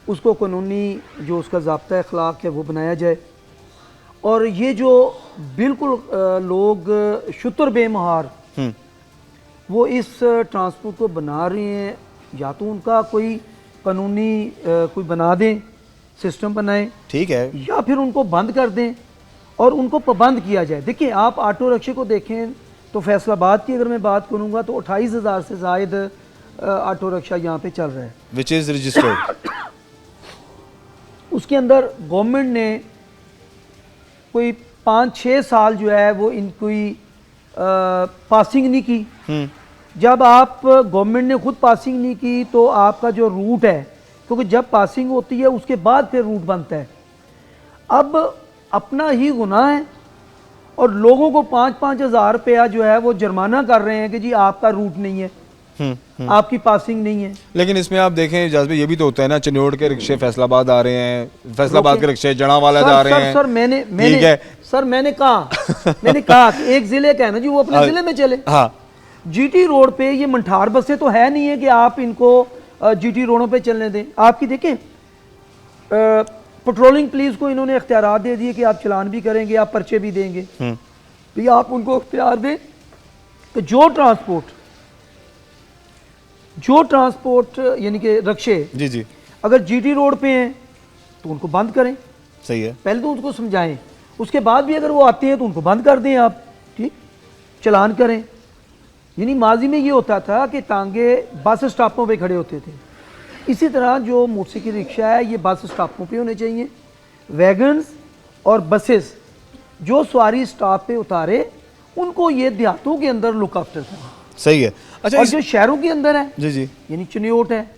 उसको कानूनी जो उसका ज़ाब्ता अखलाक है वो बनाया जाए। और ये जो बिल्कुल लोग शुतर बेमहार वो इस ट्रांसपोर्ट को बना रहे हैं, या तो उनका कोई कानूनी कोई बना दें, सिस्टम बनाएं, ठीक है, या फिर उनको बंद कर दें और उनको पाबंद किया जाए। देखिए, आप ऑटो रिक्शे को देखें तो फैसलाबाद की अगर मैं बात करूंगा तो 28,000 से ज़ायद ऑटो रिक्शा यहाँ पे चल रहा है, विच इज़ रजिस्टर्ड। उसके अंदर गवर्नमेंट ने कोई 5-6 साल जो है वो इनकी पासिंग नहीं की। जब आप गवर्नमेंट ने खुद पासिंग नहीं की तो आपका जो रूट है, क्योंकि जब पासिंग होती है उसके बाद फिर रूट बनता है, अब अपना ही गुनाह है और लोगों को 5-5 हज़ार रुपया जो है वो जुर्माना कर रहे हैं कि जी आपका रूट नहीं है, आपकी पासिंग नहीं है। लेकिन इसमें आप देखें जाज़िब, ये भी तो होता है ना, चन्योड़ के रिक्शे फैसलाबाद आ रहे हैं, फैसलाबाद के रिक्शे जड़ावाला जा रहे हैं। सर मैंने कहा कि एक जिले का है ना जी, वो अपने जिले में चले। हाँ, GT रोड पे ये मंठार बसें तो है नहीं है कि आप इनको GT रोडों पे चलने दें। आपकी देखें पेट्रोलिंग पुलिस को इन्होंने इख्तियारात दे दिए कि आप चलान भी करेंगे, आप पर्चे भी देंगे। भैया आप उनको इख्तियार दें कि जो ट्रांसपोर्ट यानी कि रक्शे जी जी अगर जीटी रोड पे हैं तो उनको बंद करें। सही है। पहले तो उनको समझाएं, उसके बाद भी अगर वो आते हैं तो उनको बंद कर दें आप, ठीक, चलान करें। यानी माजी में ये होता था कि तांगे बस स्टॉपों पे खड़े होते थे, इसी तरह जो मोटरसाइकिल रिक्शा है ये बस स्टॉपों पे होने चाहिए। वैगन्स और बसेस जो सवारी स्टॉप पे उतारे उनको ये देहातों के अंदर लुक आफ्टर करें। सही है। अच्छा और जो शहरों के अंदर है जी जी यानी चिन्योट है,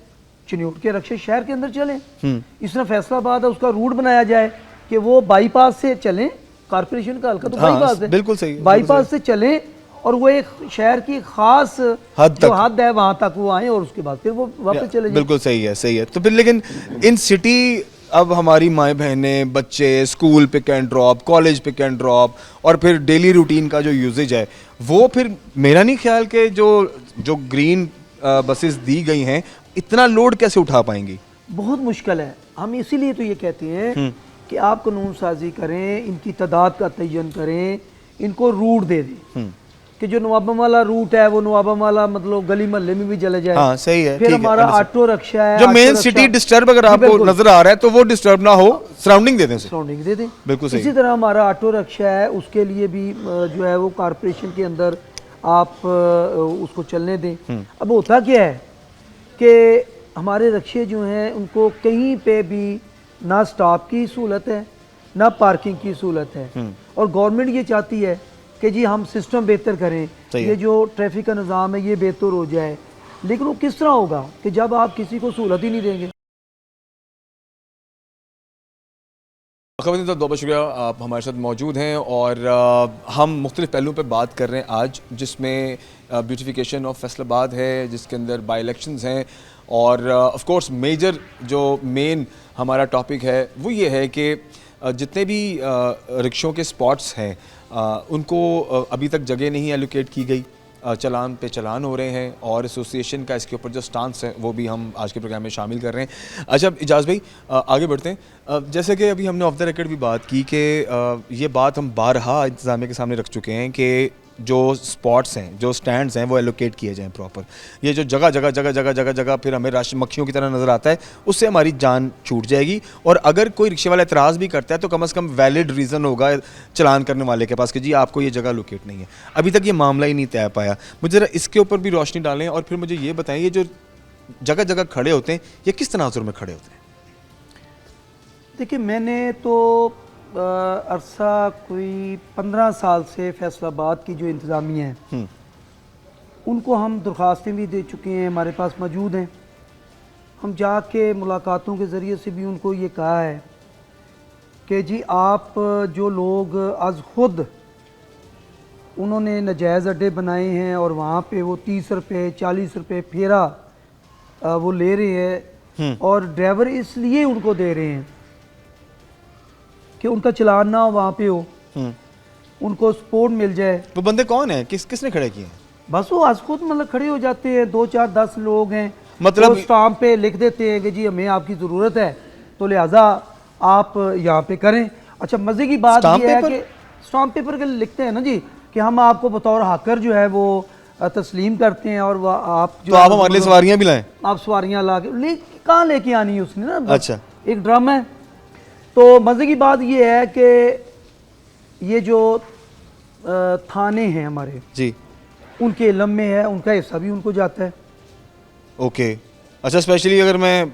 चिन्योट के रक्शे शहर के अंदर चलें। इस तरह फैसलाबाद है उसका रूट बनाया जाए कि वो बाईपास से चलें, कारपोरेशन का हल्का तो बाईपास है, बिल्कुल सही है, बाईपास से चलें और वो एक शहर की खास जो हद है वहां तक वो आए और उसके बाद फिर वो वापस चले जाएं। बिल्कुल सही है, सही है। तो फिर लेकिन इन सिटी अब हमारी माएँ बहनें बच्चे school pick and drop, college pick and drop और फिर डेली रूटीन का जो यूजेज है वो फिर मेरा नहीं ख्याल कि जो ग्रीन बसेस दी गई हैं इतना लोड कैसे उठा पाएंगी। बहुत मुश्किल है। हम इसीलिए तो ये कहते हैं कि आप कानून साजी करें, इनकी तादाद का तयन करें, इनको रूट दे दें कि जो नवाबम वाला रूट है वो नवाबम वाला मतलब गली मोहल्ले में भी चले जाए। हाँ, सही है। फिर हमारा ऑटो रिक्शा है जो मेन सिटी डिस्टर्ब अगर आपको नजर आ रहा है तो वो डिस्टर्ब ना हो, सराउंडिंग दे दें, सराउंडिंग दे दें। बिल्कुल सही। इसी तरह हमारा ऑटो रिक्शा है उसके लिए भी जो है वो कारपोरेशन के अंदर आप उसको चलने दें। अब होता क्या है कि हमारे रिक्शे जो हैं उनको कहीं पे भी ना स्टॉप की सहूलत है ना पार्किंग की सहूलत है, और गवर्नमेंट ये चाहती है कि जी हम सिस्टम बेहतर करें, ये जो ट्रैफिक का निज़ाम है ये बेहतर हो जाए, लेकिन वो किस तरह होगा कि जब आप किसी को सहूलत ही नहीं देंगे। खबरदार साहब, बहुत शुक्रिया, आप हमारे साथ मौजूद हैं और हम मुख्तलिफ पहलुओं पर बात कर रहे हैं आज, जिसमें ब्यूटिफिकेशन ऑफ फैसलाबाद है, जिसके अंदर बाई इलेक्शंस हैं और ऑफ कोर्स मेजर जो मेन हमारा टॉपिक है वो ये है कि जितने भी रिक्शों के स्पॉट्स हैं उनको अभी तक जगह नहीं एलोकेट की गई, चलान पे चलान हो रहे हैं और एसोसिएशन का इसके ऊपर जो स्टांस है वो भी हम आज के प्रोग्राम में शामिल कर रहे हैं। अच्छा इजाज़ भाई, आगे बढ़ते हैं। जैसे कि अभी हमने ऑफ द रिकॉर्ड भी बात की कि ये बात हम बारहा इंतज़ामिया के सामने रख चुके हैं कि जो स्पॉट्स हैं, जो स्टैंड्स हैं वो एलोकेट किए जाएं प्रॉपर। ये जो जगह फिर हमें राशि मक्खियों की तरह नज़र आता है, उससे हमारी जान छूट जाएगी। और अगर कोई रिक्शे वाला एतराज़ भी करता है तो कम से कम वैलिड रीज़न होगा चलान करने वाले के पास कि जी आपको ये जगह लोकेट नहीं है। अभी तक ये मामला ही नहीं तय पाया। मुझे ज़रा इसके ऊपर भी रोशनी डालें और फिर मुझे ये बताएं, ये जो जगह जगह खड़े होते हैं ये किस तनाजुर में खड़े होते हैं? देखिए मैंने तो अरसा कोई 15 साल से फैसलाबाद की जो इंतज़ामिया है उनको हम दरख्वास्तें भी दे चुके हैं, हमारे पास मौजूद हैं। हम जाके मुलाकातों के ज़रिए से भी उनको ये कहा है कि जी आप जो लोग आज खुद उन्होंने नजायज़ अड्डे बनाए हैं और वहाँ पे वो 30 रुपये 40 रुपये फेरा वो ले रहे हैं और ड्राइवर इसलिए उनको दे रहे हैं कि उनका चलान ना वहाँ पे हो, उनको सपोर्ट मिल जाए। वो बंदे कौन है, किसने खड़े किए हैं? बस वो आज खुद मतलब खड़े हो जाते हैं, 2 4 10 लोग हैं, मतलब स्टाम्प पे लिख देते हैं कि जी हमें आपकी ज़रूरत है तो लिहाजा आप यहाँ पे करें। अच्छा मज़े की बात ये है कि स्टाम्प पेपर के लिखते हैं ना जी कि हम आपको बतौर हाकर जो है वो तस्लीम करते हैं और आप जो तो आप हमारे लिए सवारियाँ भी लाएं। आप सवारियाँ ला के कहाँ लेके आनी है उसने ना। अच्छा एक ड्रामा है। तो मज़े की बात ये है कि ये जो थाने हैं हमारे जी उनके इल्म में है, उनका हिस्सा भी उनको जाता है। ओके अच्छा, स्पेशली अगर मैं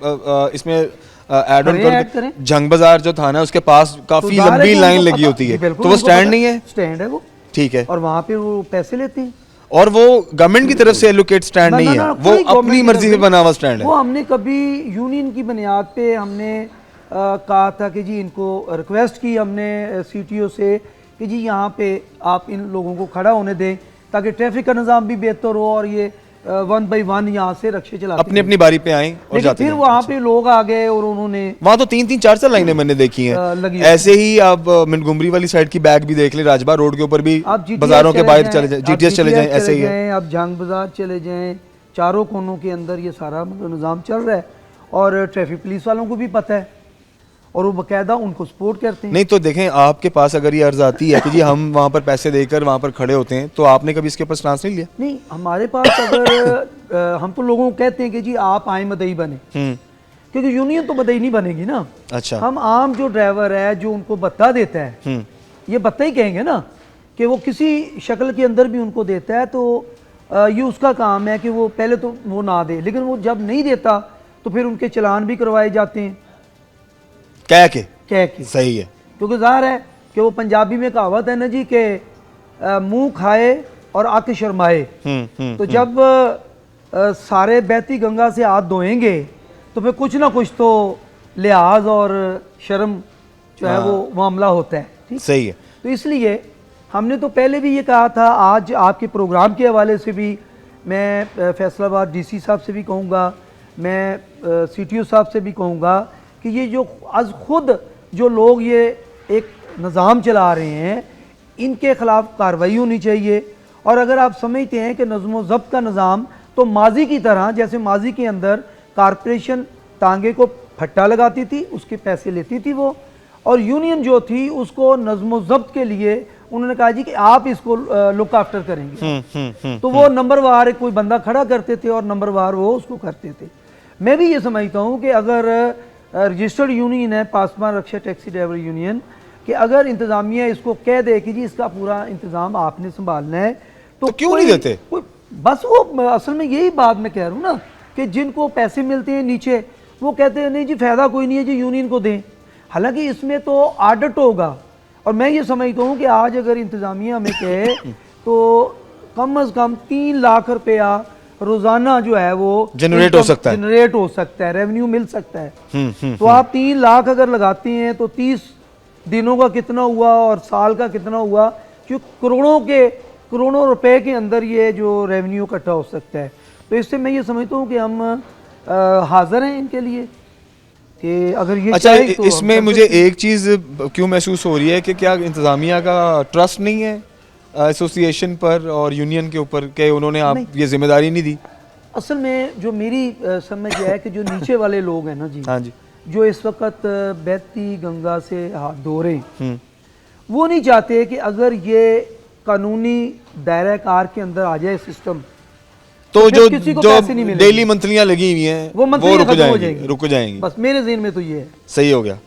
इसमें ऐड ऑन करें जंग बाजार जो थाना है उसके पास काफ़ी लंबी लाइन लगी होती है, तो वो स्टैंड नहीं है? स्टैंड है वो, ठीक है, और वहाँ पे वो पैसे लेते हैं और वो गवर्नमेंट की तरफ से एलोकेट स्टैंड नहीं है, वो अपनी मर्जी से बना हुआ स्टैंड है। वो हमने कभी यूनियन की बुनियाद पे हमने कहा था कि जी इनको रिक्वेस्ट की हमने सीटीओ से कि जी यहाँ पे आप इन लोगों को खड़ा होने दें ताकि ट्रैफिक का निज़ाम भी बेहतर हो और ये 1 बाई 1 यहाँ से रक्शे चलाते अपनी अपनी बारी पे आए और जाते फिर वहाँ पे लोग आ गए और उन्होंने वहाँ तो 3-3 4 लाइनें मैंने देखी हैं। ऐसे ही आप मिनगुमरी वाली साइड की बैग भी देख ले, राजबा रोड के ऊपर भी बाजारों के बाहर चले जाए, जीटीएस चले जाएं, ऐसे ही है। आप जंग बाजार चले जाएं, चारों कोनों के अंदर ये सारा मतलब निज़ाम चल रहा है और ट्रैफिक पुलिस वालों को भी पता है और वो बाकायदा उनको सपोर्ट करते हैं। नहीं तो देखें, आपके पास अगर ये अर्ज आती है कि जी हम वहाँ पर पैसे देकर वहाँ पर खड़े होते हैं, तो आपने कभी इसके ऊपर स्टांस नहीं लिया? नहीं, हमारे पास अगर हम तो लोगों को कहते हैं कि जी आप आए मदई बने, क्योंकि यूनियन तो मदई नहीं बनेगी ना। अच्छा। हम आम जो ड्राइवर है जो उनको भत्ता देता है, ये भत्ता ही कहेंगे ना, कि वो किसी शक्ल के अंदर भी उनको देता है, तो ये उसका काम है कि वो पहले तो वो ना दे, लेकिन वो जब नहीं देता तो फिर उनके चलान भी करवाए जाते हैं कह के। सही है, क्योंकि ज़ाहिर है कि वो पंजाबी में कहावत है ना जी कि मुंह खाए और आंखें शर्माए। तो जब सारे बहती गंगा से हाथ धोएंगे तो फिर कुछ ना कुछ तो लिहाज और शर्म जो है वो मामला होता है। ठीक, सही है। तो इसलिए हमने तो पहले भी ये कहा था, आज आपके प्रोग्राम के हवाले से भी मैं फैसलाबाद डीसी साहब से भी कहूँगा, मैं सीटीओ साहब से भी कहूँगा कि ये जो आज खुद जो लोग ये एक निज़ाम चला रहे हैं, इनके ख़िलाफ़ कार्रवाई होनी चाहिए। और अगर आप समझते हैं कि नज़्म ज़ब्त का निज़ाम तो माजी की तरह, जैसे माजी के अंदर कारपोरेशन तांगे को फट्टा लगाती थी, उसके पैसे लेती थी वो, और यूनियन जो थी उसको नज़्म ज़ब्त के लिए उन्होंने कहा जी कि आप इसको लुक आफ्टर करेंगे। तो वो नंबरवार कोई बंदा खड़ा करते थे और नंबरवार वो उसको करते थे। मैं भी ये समझता हूँ कि अगर रजिस्टर्ड यूनियन है पासवान रक्षा टैक्सी ड्राइवर यूनियन, कि अगर इंतज़ामिया इसको कह दे कि जी इसका पूरा इंतज़ाम आपने संभालना है, तो क्यों नहीं देते? बस वो असल में यही बात मैं कह रहा हूँ ना, कि जिनको पैसे मिलते हैं नीचे वो कहते हैं नहीं जी फ़ायदा कोई नहीं है जी, यूनियन को दें। हालांकि इसमें तो ऑडिट होगा, और मैं ये समझता हूँ कि आज अगर इंतज़ामिया हमें कहे तो कम अज़ कम 3 लाख रुपया रोज़ाना जो है वो जनरेट हो सकता है, रेवेन्यू मिल सकता है। तो आप 3 लाख अगर लगाते हैं तो 30 दिनों का कितना हुआ और साल का कितना हुआ, क्योंकि करोड़ों रुपए के अंदर ये जो रेवेन्यू इकट्ठा हो सकता है। तो इससे मैं ये समझता हूँ कि हम हाजिर हैं इनके लिए कि अगर ये अच्छा, तो इसमें मुझे एक चीज़ क्यों महसूस हो रही है कि क्या इंतज़ामिया का ट्रस्ट नहीं है एसोसिएशन पर और यूनियन के ऊपर, कि उन्होंने आप ये जिम्मेदारी नहीं दी? असल में जो मेरी समझ है कि जो नीचे वाले लोग हैं ना जी, हाँ जी, जो इस वक्त बहती गंगा से हाथ धो रहे हैं, वो नहीं चाहते कि अगर ये कानूनी दायरा कार के अंदर आ जाए सिस्टम, तो जो जो डेली मंथलियां लगी हुई हैं वो रुक जाएंगी। बस मेरे ज़हन में तो ये है। सही हो गया।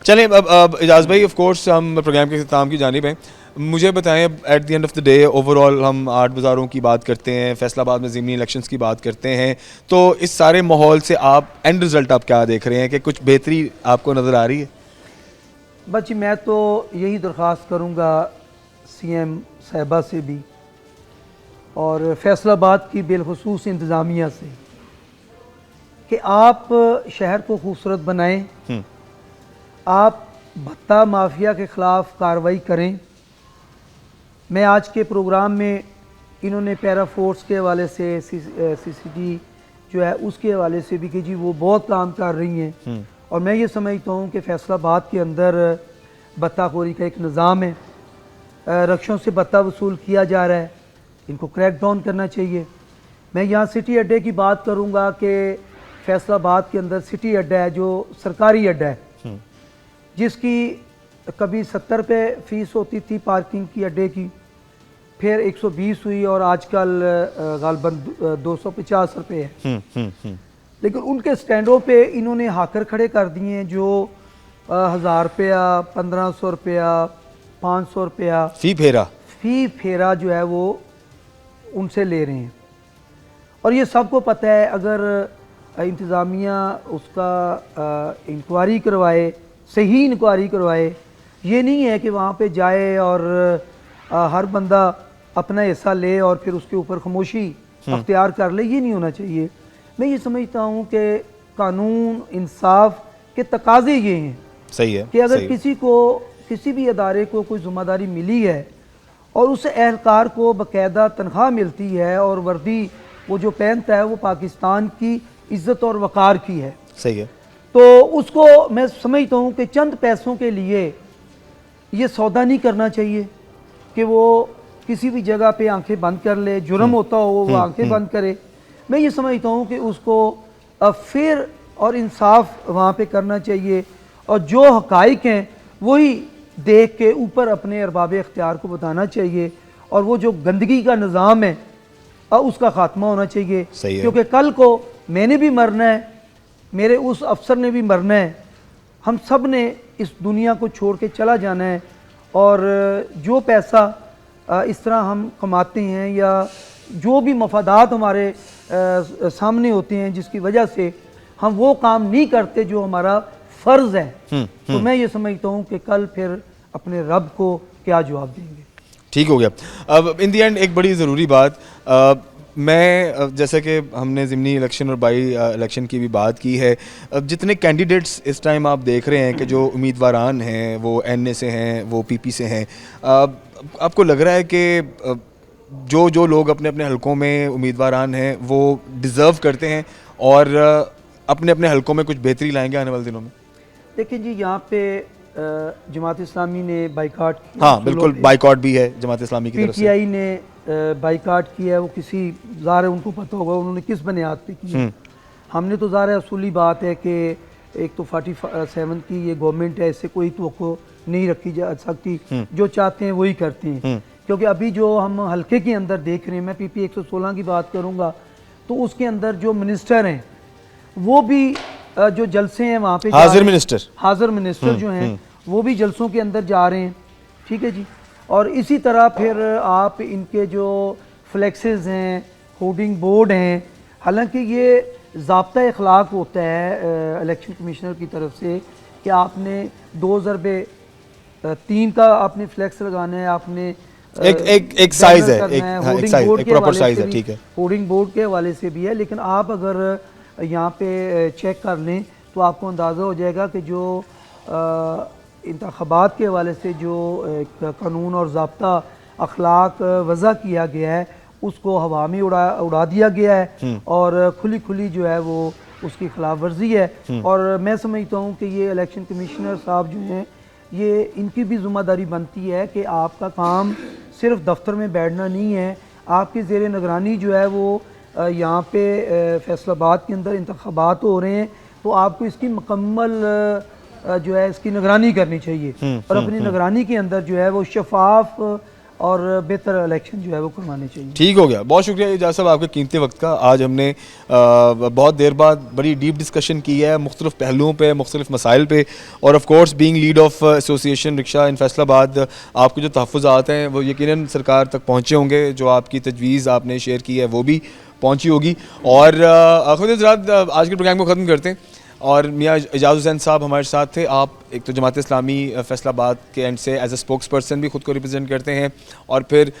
चलें, अब इजाज़ भाई, ऑफ कोर्स हम प्रोग्राम के इख्तिताम की जानिब हैं। मुझे बताएं, at the end of the day overall हम 8 बाज़ारों की बात करते हैं, फैसलाबाद में ज़मीनी इलेक्शंस की बात करते हैं, तो इस सारे माहौल से आप एंड रिज़ल्ट आप क्या देख रहे हैं, कि कुछ बेहतरी आपको नज़र आ रही है? बच्ची, मैं तो यही दरख्वास्त करूँगा CM साहिबा से भी और फैसलाबाद की बिलखुसूस इंतज़ामिया से कि आप शहर को खूबसूरत बनाएं, आप भत्ता माफिया के ख़िलाफ़ कार्रवाई करें। मैं आज के प्रोग्राम में इन्होंने पैरा फोर्स के हवाले से CCT जो है उसके हवाले से भी कि जी वो बहुत काम कर रही हैं, और मैं ये समझता हूँ कि फैसलाबाद के अंदर भत्ताखोरी का एक निज़ाम है, रक्षों से भत्ता वसूल किया जा रहा है, इनको क्रैक डाउन करना चाहिए। मैं यहाँ सिटी अड्डे की बात करूँगा कि फैसलाबाद के अंदर सिटी अड्डा है जो सरकारी अड्डा है, जिसकी कभी 70 रुपये फ़ीस होती थी पार्किंग की अड्डे की, फिर 120 हुई और आजकल गालबन 250 रुपये है। लेकिन उनके स्टैंडों पे इन्होंने हाकर खड़े कर दिए हैं जो 1000 रुपया, 1500 रुपया, 500 रुपया फ़ी फेरा जो है वो उनसे ले रहे हैं। और ये सबको पता है, अगर इंतज़ामिया उसका इंक्वायरी करवाए, सही इंक्वायरी करवाए, ये नहीं है कि वहाँ पे जाए और हर बंदा अपना हिस्सा ले और फिर उसके ऊपर खामोशी अख्तियार कर ले, ये नहीं होना चाहिए। मैं ये समझता हूँ कि कानून इंसाफ के तकाजे ये हैं। सही है कि अगर किसी को किसी भी अदारे को कोई ज़िम्मेदारी मिली है और उस एहलकार को बाकायदा तनख्वाह मिलती है और वर्दी वो जो पहनता है वो पाकिस्तान की इज़्ज़त और वक़ार की है, सही है, तो उसको मैं समझता हूँ कि चंद पैसों के लिए ये सौदा नहीं करना चाहिए कि वो किसी भी जगह पे आंखें बंद कर ले, जुर्म होता हो वो आंखें बंद करे। मैं ये समझता हूँ कि उसको फेयर और इंसाफ वहाँ पे करना चाहिए। और जो हकाइक हैं वही देख के ऊपर अपने अरबाब इख्तियार को बताना चाहिए, और वो जो गंदगी का निज़ाम है उसका ख़ात्मा होना चाहिए। सही है। क्योंकि कल को मैंने भी मरना है, मेरे उस अफसर ने भी मरना है, हम सब ने इस दुनिया को छोड़ के चला जाना है। और जो पैसा इस तरह हम कमाते हैं या जो भी मफादात हमारे सामने होते हैं जिसकी वजह से हम वो काम नहीं करते जो हमारा फ़र्ज़ है, तो मैं ये समझता हूँ कि कल फिर अपने रब को क्या जवाब देंगे। ठीक हो गया। अब इन दी एंड एक बड़ी ज़रूरी बात, मैं जैसे कि हमने ज़िमनी इलेक्शन और बाई इलेक्शन की भी बात की है, अब जितने कैंडिडेट्स इस टाइम आप देख रहे हैं कि जो उम्मीदवारान हैं वो एनए से हैं, वो पीपी से हैं, आपको लग रहा है कि जो जो लोग अपने अपने हलकों में उम्मीदवारान हैं वो डिज़र्व करते हैं और अपने अपने हलकों में कुछ बेहतरी लाएंगे आने वाले दिनों में? देखिए जी, यहाँ पे जमात इस्लामी ने बाइकाट, हाँ बिल्कुल, बाइकाट भी है जमात इस्लामी की तरफ से। पीटीआई ने बाइकाट किया है, वो किसी ज़ाहिर है उनको पता होगा उन्होंने किस बुनियाद पे किया। हमने तो ज़ाहिर है असूली बात है कि एक तो 47 की ये गवर्नमेंट है, इससे कोई तवक्को नहीं रखी जा सकती, जो चाहते हैं वही करते हैं। क्योंकि अभी जो हम हल्के के अंदर देख रहे हैं, मैं पीपी 116 की बात करूँगा तो उसके अंदर जो मिनिस्टर हैं वो भी जो जलसे हैं वहाँ पे हाजिर मिनिस्टर जो हैं वो भी जलसों के अंदर जा रहे हैं। ठीक है जी। और इसी तरह फिर आप इनके जो फ्लेक्सेस हैं, होर्डिंग बोर्ड हैं, हालांकि ये ज़ाब्ता अखलाक होता है इलेक्शन कमिश्नर की तरफ से कि आपने 2003 का आपने फ्लेक्स लगाना है, आपने एक साइज है, एक प्रॉपर साइज है। ठीक है, होर्डिंग बोर्ड के हवाले से भी है, लेकिन आप अगर यहाँ पे चेक कर लें तो आपको अंदाज़ा हो जाएगा कि जो इंतख़ाबात के हवाले से जो एक कानून और ज़ाब्ता अखलाक वज़ा किया गया है उसको हवा में उड़ा दिया गया है और खुली खुली जो है वो उसकी खिलाफ वर्जी है। और मैं समझता हूँ कि ये इलेक्शन कमिश्नर साहब जो हैं ये इनकी भी ज़िम्मेदारी बनती है कि आपका काम सिर्फ दफ्तर में बैठना नहीं है, आपकी ज़ेर निगरानी जो है वो यहाँ पे फैसलाबाद के अंदर इंतख़ाबात हो रहे हैं तो आपको इसकी मुकम्मल जो है इसकी निगरानी करनी चाहिए और अपनी निगरानी के अंदर जो है वो शफाफ और बेहतर इलेक्शन जो है वो करवाने चाहिए। ठीक हो गया, बहुत शुक्रिया एजाज साहब आपके कीमती वक्त का। आज हमने बहुत देर बाद बड़ी डीप डिस्कशन की है मुख्तलिफ पहलुओं पे, मुख्तलिफ मसाइल पे, और of course being lead of association rickshaw in Faisalabad आपके जो तहफ़्फ़ुज़ात हैं वो यकीनन सरकार तक पहुँचे होंगे, जो आपकी तजवीज़ आपने शेयर की है वो भी पहुँची होगी। और खुद हज़रात आज के प्रोग्राम को ख़त्म करते हैं और मियाँ एजाज हुसैन साहब हमारे साथ थे। आप एक तो जमात इस्लामी फैसलाबाद के एंड से एज ए स्पोक्स पर्सन भी ख़ुद को रिप्रेजेंट करते हैं और फिर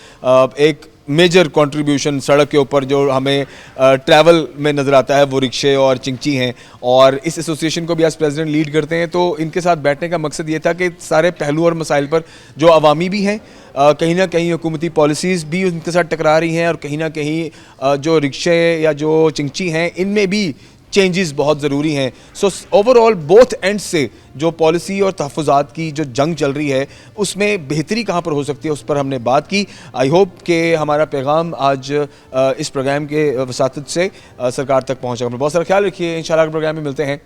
एक मेजर कंट्रीब्यूशन सड़क के ऊपर जो हमें ट्रैवल में नज़र आता है वो रिक्शे और चिंची हैं, और इस एसोसिएशन को भी एज प्रेसिडेंट लीड करते हैं। तो इनके साथ बैठने का मकसद ये था कि सारे पहलू और मसाइल पर जो अवामी भी हैं, कहीं ना कहीं हुकूमती पॉलिसीज़ भी उनके साथ टकरा रही हैं, और कहीं ना कहीं जो रिक्शे या जो चिंची हैं इनमें भी चेंजेस बहुत ज़रूरी हैं। सो ओवरऑल बोथ एंड से जो पॉलिसी और तहफ़्फ़ुज़ात की जो जंग चल रही है उसमें बेहतरी कहाँ पर हो सकती है उस पर हमने बात की। आई होप कि हमारा पैगाम आज इस प्रोग्राम के वसातत से सरकार तक पहुँचा। बहुत सारा ख्याल रखिए, इंशाल्लाह प्रोग्राम में मिलते हैं।